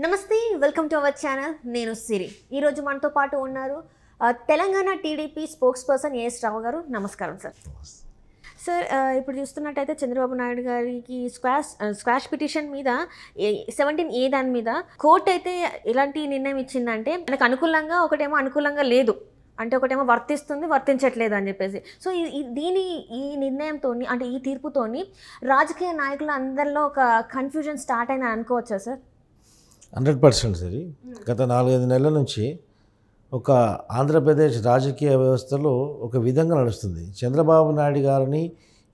నమస్తే, welcome to our channel. నేను సిరి. ఈరోజు మనతో పాటు ఉన్నారు Telangana TDP spokesperson A S Rao. నమస్కారం సార్. సార్, ఇప్పుడు చూస్తున్నట్టయితే చంద్రబాబు నాయుడు గారికి స్క్వాష్ పిటిషన్ మీద 17A దాని మీద కోర్టు అయితే ఎలాంటి నిర్ణయం ఇచ్చిందంటే మనకు అనుకూలంగా ఒకటేమో అనుకూలంగా లేదు అంటే ఒకటేమో వర్తిస్తుంది వర్తించట్లేదు అని చెప్పేసి. సో ఈ నిర్ణయంతో అంటే ఈ తీర్పుతోని రాజకీయ నాయకుల అందరిలో ఒక కన్ఫ్యూజన్ స్టార్ట్ అయిన అనుకోవచ్చా సార్? 100% సరి. గత 4-5 నెలల నుంచి ఒక ఆంధ్రప్రదేశ్ రాజకీయ వ్యవస్థలో ఒక విధంగా నడుస్తుంది. చంద్రబాబు నాయుడు గారిని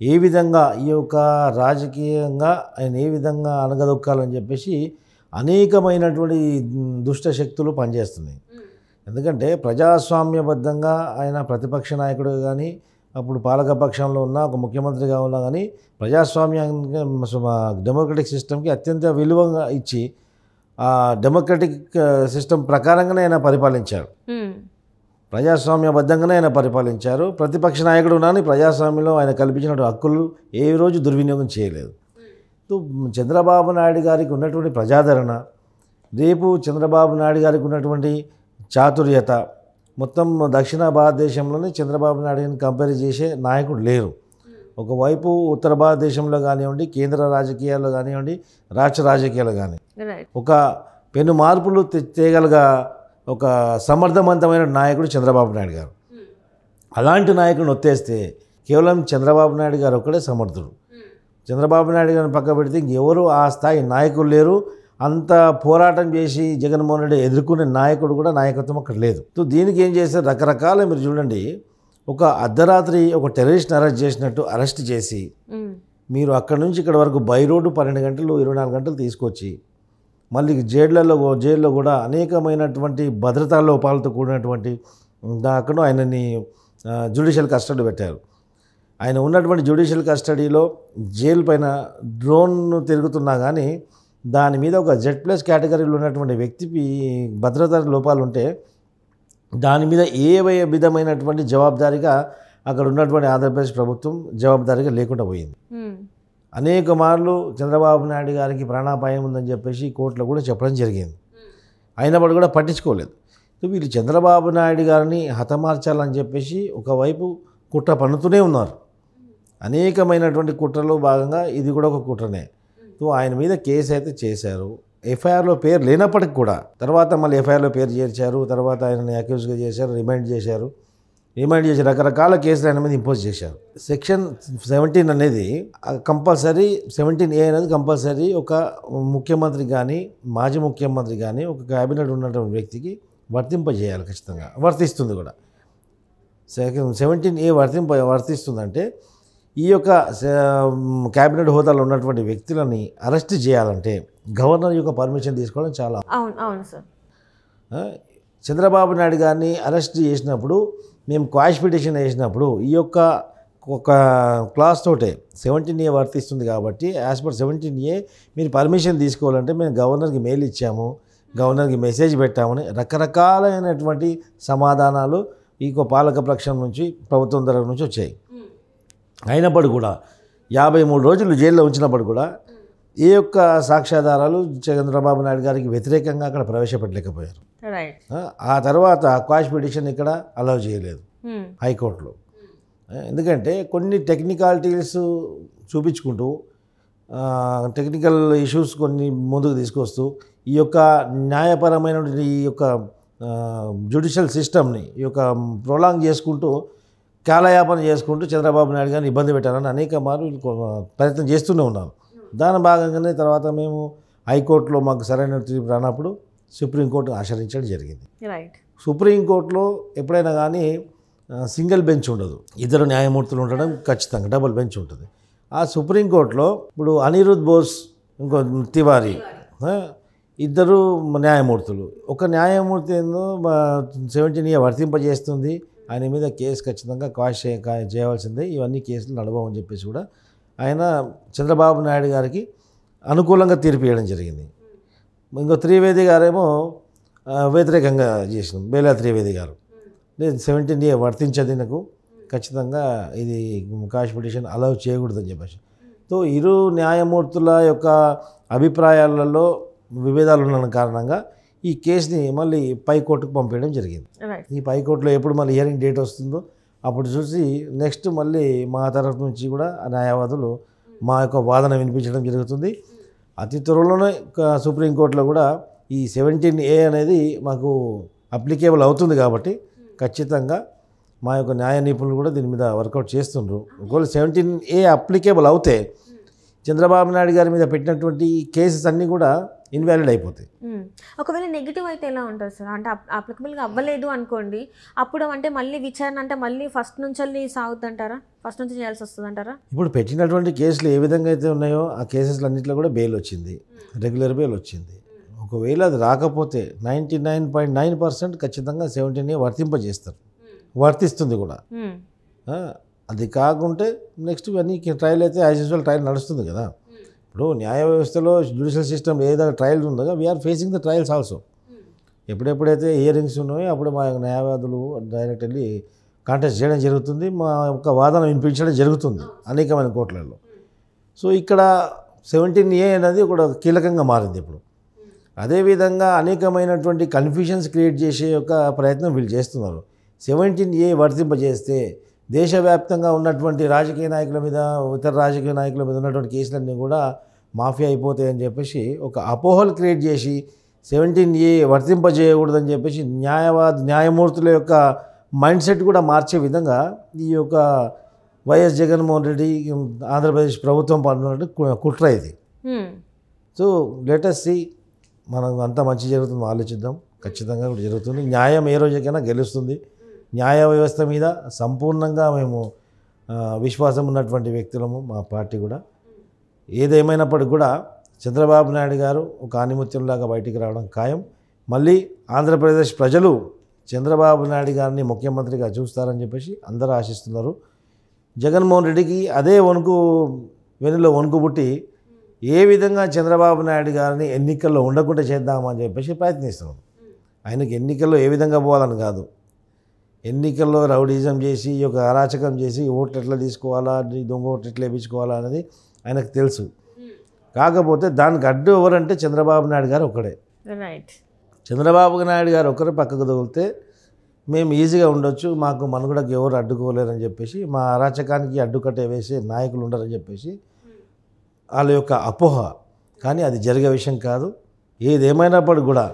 ఏ విధంగా ఈ యొక్క రాజకీయంగా ఆయన ఏ విధంగా అనగదొక్కాలని చెప్పేసి అనేకమైనటువంటి దుష్ట శక్తులు పనిచేస్తున్నాయి. ఎందుకంటే ప్రజాస్వామ్యబద్ధంగా ఆయన ప్రతిపక్ష నాయకుడు కానీ అప్పుడు పాలకపక్షంలో ఉన్న ఒక ముఖ్యమంత్రిగా ఉన్నా కానీ ప్రజాస్వామ్యానికి డెమోక్రటిక్ సిస్టమ్కి అత్యంత విలువగా ఇచ్చి ఆ డెమోక్రటిక్ సిస్టమ్ ప్రకారంగానే ఆయన పరిపాలించారు. ప్రజాస్వామ్యబద్ధంగానే ఆయన పరిపాలించారు. ప్రతిపక్ష నాయకుడు కానీ ప్రజాస్వామ్యంలో ఆయన కల్పించిన హక్కులు ఏ రోజు దుర్వినియోగం చేయలేదు. చంద్రబాబు నాయుడు గారికి ఉన్నటువంటి ప్రజాదరణ, రేపు చంద్రబాబు నాయుడు గారికి ఉన్నటువంటి చాతుర్యత, మొత్తం దక్షిణ భారతదేశంలోనే చంద్రబాబు నాయుడు గారిని కంపేర్ చేసే నాయకుడు లేరు. ఒకవైపు ఉత్తర భారతదేశంలో కానివ్వండి, కేంద్ర రాజకీయాల్లో కానివ్వండి, రాష్ట్ర రాజకీయాలు కానీ ఒక పెను మార్పులు తేగలగా ఒక సమర్థవంతమైన నాయకుడు చంద్రబాబు నాయుడు గారు. అలాంటి నాయకుడిని ఒత్తేస్తే కేవలం చంద్రబాబు నాయుడు గారు ఒక్కడే సమర్థుడు. చంద్రబాబు నాయుడు గారిని పక్క పెడితే ఇంకెవరు ఆ స్థాయి నాయకులు లేరు. అంత పోరాటం చేసి జగన్మోహన్ రెడ్డి ఎదుర్కొనే నాయకుడు కూడా నాయకత్వం అక్కడ లేదు. సో దీనికి ఏం చేస్తారు, రకరకాల మీరు చూడండి, ఒక అర్ధరాత్రి ఒక టెర్రరిస్ట్ అరెస్ట్ చేసినట్టు అరెస్ట్ చేసి మీరు అక్కడి నుంచి ఇక్కడ వరకు బై రోడ్డు 12 గంటలు 24 గంటలు తీసుకొచ్చి మళ్ళీ జైల్లో కూడా అనేకమైనటువంటి భద్రతా లోపాలతో కూడినటువంటి అక్కడ ఆయనని జ్యుడిషియల్ కస్టడీ పెట్టారు. ఆయన ఉన్నటువంటి జ్యుడిషియల్ కస్టడీలో జైలు పైన డ్రోన్ తిరుగుతున్నా కానీ దాని మీద ఒక Z+ కేటగిరీలో ఉన్నటువంటి వ్యక్తికి భద్రతా లోపాలు ఉంటే దాని మీద ఏ విధమైనటువంటి జవాబుదారీగా అక్కడ ఉన్నటువంటి ఆంధ్రప్రదేశ్ ప్రభుత్వం జవాబుదారీగా లేకుండా పోయింది. అనేక మార్లు చంద్రబాబు నాయుడు గారికి ప్రాణాపాయం ఉందని చెప్పేసి కోర్టులో కూడా చెప్పడం జరిగింది. అయినప్పుడు కూడా పట్టించుకోలేదు. వీళ్ళు చంద్రబాబు నాయుడు గారిని హతమార్చాలని చెప్పేసి ఒకవైపు కుట్ర పన్నుతూనే ఉన్నారు. అనేకమైనటువంటి కుట్రలో భాగంగా ఇది కూడా ఒక కుట్రనే. ఆయన మీద కేసు అయితే చేశారు. ఎఫ్ఐఆర్లో పేరు లేనప్పటికి కూడా తర్వాత మళ్ళీ ఎఫ్ఐఆర్లో పేరు చేర్చారు. తర్వాత ఆయనని అక్యూజ్గా చేశారు, రిమైండ్ చేసి రకరకాల కేసులు ఆయన మీద ఇంపోజ్ చేశారు. సెక్షన్ 17 అనేది కంపల్సరీ, 17A అనేది కంపల్సరీ ఒక ముఖ్యమంత్రి కానీ మాజీ ముఖ్యమంత్రి కానీ ఒక క్యాబినెట్ ఉన్నటువంటి వ్యక్తికి వర్తింపజేయాలి. ఖచ్చితంగా వర్తిస్తుంది కూడా. సెక్షన్ 17A వర్తిస్తుందంటే ఈ యొక్క క్యాబినెట్ హోదాలో ఉన్నటువంటి వ్యక్తులని అరెస్ట్ చేయాలంటే గవర్నర్ యొక్క పర్మిషన్ తీసుకోవడం చాలా అవును సార్. చంద్రబాబు నాయుడు గారిని అరెస్ట్ చేసినప్పుడు మేము క్వాష్ పిటిషన్ వేసినప్పుడు ఈ యొక్క ఒక క్లాస్ తోటే 17A వర్తిస్తుంది కాబట్టి యాజ్ పర్ 17A మీరు పర్మిషన్ తీసుకోవాలంటే మేము గవర్నర్కి మెయిల్ ఇచ్చాము, గవర్నర్కి మెసేజ్ పెట్టామని రకరకాలైనటువంటి సమాధానాలు ఈ పాలక పక్షం నుంచి ప్రభుత్వం తరఫు నుంచి వచ్చాయి. అయినప్పుడు కూడా 53 రోజులు జైల్లో ఉంచినప్పుడు కూడా ఏ యొక్క సాక్ష్యాధారాలు చంద్రబాబు నాయుడు గారికి వ్యతిరేకంగా అక్కడ ప్రవేశపెట్టలేకపోయారు. ఆ తర్వాత క్వాష్ పిటిషన్ ఇక్కడ అలౌ చేయలేదు హైకోర్టులో. ఎందుకంటే కొన్ని టెక్నికాలిటీస్ చూపించుకుంటూ టెక్నికల్ ఇష్యూస్ కొన్ని ముందుకు తీసుకొస్తూ ఈ యొక్క న్యాయపరమైనటువంటి ఈ యొక్క జ్యుడిషియల్ సిస్టమ్ని ఈ యొక్క ప్రొలాంగ్ చేసుకుంటూ కాలయాపన చేసుకుంటూ చంద్రబాబు నాయుడు గారిని ఇబ్బంది పెట్టారని అనేక మార్లు ప్రయత్నం చేస్తూనే ఉన్నాం. దాని భాగంగానే తర్వాత మేము హైకోర్టులో మాకు సరైన తీర్పు రానప్పుడు సుప్రీంకోర్టు ఆశ్రయించడం జరిగింది. సుప్రీంకోర్టులో ఎప్పుడైనా కానీ సింగిల్ బెంచ్ ఉండదు, 2 న్యాయమూర్తులు ఉండడం ఖచ్చితంగా, డబుల్ బెంచ్ ఉంటుంది. ఆ సుప్రీంకోర్టులో ఇప్పుడు అనిరుద్ బోస్ ఇంకో తివారీ 2 న్యాయమూర్తులు. ఒక న్యాయమూర్తి ఏందో 17A వర్తింపజేస్తుంది, ఆయన మీద కేసు ఖచ్చితంగా క్వాష్ చేయవలసిందే, ఇవన్నీ కేసులు నడవని చెప్పేసి కూడా ఆయన చంద్రబాబు నాయుడు గారికి అనుకూలంగా తీర్పు ఇవ్వడం జరిగింది. ఇంకో త్రివేది గారేమో వ్యతిరేకంగా చేసినాం. బేలా త్రివేది గారు 17A వర్తించది నాకు, ఖచ్చితంగా ఇది క్వాష్ పిటిషన్ అలౌ చేయకూడదని చెప్పేసి. సో ఇరు న్యాయమూర్తుల యొక్క అభిప్రాయాలలో విభేదాలు ఉన్న కారణంగా ఈ కేసుని మళ్ళీ పైకోర్టుకు పంపించడం జరిగింది. రైట్. ఈ పైకోర్టులో ఎప్పుడు మళ్ళీ హియరింగ్ డేట్ వస్తుందో అప్పుడు చూసి నెక్స్ట్ మళ్ళీ మా తరఫు నుంచి కూడా న్యాయవాదులు మా యొక్క వాదన వినిపించడం జరుగుతుంది. అతి త్వరలోనే సుప్రీంకోర్టులో కూడా ఈ 17A అనేది మాకు అప్లికేబుల్ అవుతుంది కాబట్టి ఖచ్చితంగా మా యొక్క న్యాయ నిపుణులు కూడా దీని మీద వర్కౌట్ చేస్తుండ్రు. ఒకవేళ 17A అప్లికేబుల్ అవుతే చంద్రబాబు నాయుడు గారి మీద పెట్టినటువంటి కేసెస్ అన్నీ కూడా ఇన్వాలిడ్ అయిపోతాయి. ఒకవేళ నెగిటివ్ అయితే ఎలా ఉంటుంది సార్? అంటే అప్లికబుల్గా అవ్వలేదు అనుకోండి, అప్పుడు అంటే మళ్ళీ విచారణ అంటే మళ్ళీ ఫస్ట్ నుంచి సాగుతుంటారా? ఫస్ట్ నుంచి చేయాల్సి వస్తుంది అంటారా? ఇప్పుడు పెట్టినటువంటి కేసులు ఏ విధంగా అయితే ఉన్నాయో ఆ కేసెస్లు అన్నింటిలో కూడా బెయిల్ వచ్చింది, రెగ్యులర్ బెయిల్ వచ్చింది. ఒకవేళ అది రాకపోతే 99.9% ఖచ్చితంగా 17A వర్తింపజేస్తారు, వర్తిస్తుంది కూడా. అది కాకుంటే నెక్స్ట్ ఇవన్నీ ట్రయల్ అయితే యాజ్ యూజువల్ ట్రయల్ నడుస్తుంది కదా. ఇప్పుడు న్యాయ వ్యవస్థలో జ్యుడిషియల్ సిస్టమ్ ఏదైనా ట్రయల్స్ ఉందో we are facing the trials also. ఎప్పుడెప్పుడైతే హియరింగ్స్ ఉన్నాయో అప్పుడు మా న్యాయవాదులు డైరెక్ట్ వెళ్ళి కాంటెస్ట్ చేయడం జరుగుతుంది, మా యొక్క వాదన వినిపించడం జరుగుతుంది అనేకమైన కోర్టులలో. సో ఇక్కడ 17A అనేది కూడా కీలకంగా మారింది ఇప్పుడు. అదేవిధంగా అనేకమైనటువంటి కన్ఫ్యూషన్స్ క్రియేట్ చేసే యొక్క ప్రయత్నం వీళ్ళు చేస్తున్నారు. 17A వర్తింపజేస్తే దేశవ్యాప్తంగా ఉన్నటువంటి రాజకీయ నాయకుల మీద, ఇతర రాజకీయ నాయకుల మీద ఉన్నటువంటి కేసులన్నీ కూడా మాఫియా అయిపోతాయని చెప్పేసి ఒక అపోహలు క్రియేట్ చేసి 17A వర్తింపజేయకూడదని చెప్పేసి న్యాయమూర్తుల యొక్క మైండ్ సెట్ కూడా మార్చే విధంగా ఈ యొక్క వైఎస్ జగన్మోహన్ రెడ్డి ఆంధ్రప్రదేశ్ ప్రభుత్వం పడినటువంటి కుట్ర ఇది. సో లెటస్ సి, మనం అంతా మంచి జరుగుతుంది ఆలోచిద్దాం. ఖచ్చితంగా కూడా జరుగుతుంది. న్యాయం ఏ రోజుకైనా గెలుస్తుంది. న్యాయ వ్యవస్థ మీద సంపూర్ణంగా మేము విశ్వాసం ఉన్నటువంటి వ్యక్తులము, మా పార్టీ కూడా. ఏదేమైనప్పటికి కూడా చంద్రబాబు నాయుడు గారు ఒక ఆణిముత్యంలాగా బయటికి రావడం ఖాయం. మళ్ళీ ఆంధ్రప్రదేశ్ ప్రజలు చంద్రబాబు నాయుడు గారిని ముఖ్యమంత్రిగా చూస్తారని చెప్పేసి అందరూ ఆశిస్తున్నారు. జగన్మోహన్ రెడ్డికి అదే వెనులో వణుకు పుట్టి ఏ విధంగా చంద్రబాబు నాయుడు గారిని ఎన్నికల్లో ఉండకుండా చేద్దామని చెప్పేసి ప్రయత్నిస్తున్నాం. ఆయనకి ఎన్నికల్లో ఏ విధంగా పోవాలని కాదు, ఎన్నికల్లో రౌడీజం చేసి ఈ యొక్క అరాచకం చేసి ఓట్లు ఎట్లా తీసుకోవాలా, దొంగ ఓట్లు ఎట్లా వేయించుకోవాలా అనేది ఆయనకు తెలుసు. కాకపోతే దానికి అడ్డు ఎవరంటే చంద్రబాబు నాయుడు గారు ఒక్కడే. రైట్. చంద్రబాబు నాయుడు గారు ఒక్కరే పక్కకు తగిలితే మేము ఈజీగా ఉండొచ్చు, మాకు మనుగడకు ఎవరు అడ్డుకోలేరని చెప్పేసి, మా అరాచకానికి అడ్డుకట్టే వేసే నాయకులు ఉండరని చెప్పేసి వాళ్ళ యొక్క అపోహ. కానీ అది జరిగే విషయం కాదు. ఏదేమైనప్పటికీ కూడా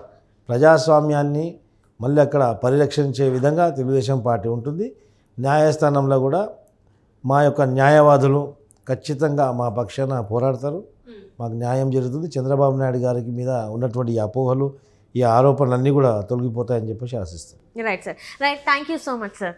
ప్రజాస్వామ్యాన్ని మళ్ళీ అక్కడ పరిరక్షించే విధంగా తెలుగుదేశం పార్టీ ఉంటుంది. న్యాయస్థానంలో కూడా మా యొక్క న్యాయవాదులు ఖచ్చితంగా మా పక్షాన పోరాడతారు. మాకు న్యాయం జరుగుతుంది. చంద్రబాబు నాయుడు గారికి మీద ఉన్నటువంటి ఈ అపోహలు, ఈ ఆరోపణలన్నీ కూడా తొలగిపోతాయని చెప్పేసి ఆశిస్తాం. Right sir. Right. Thank you so much sir.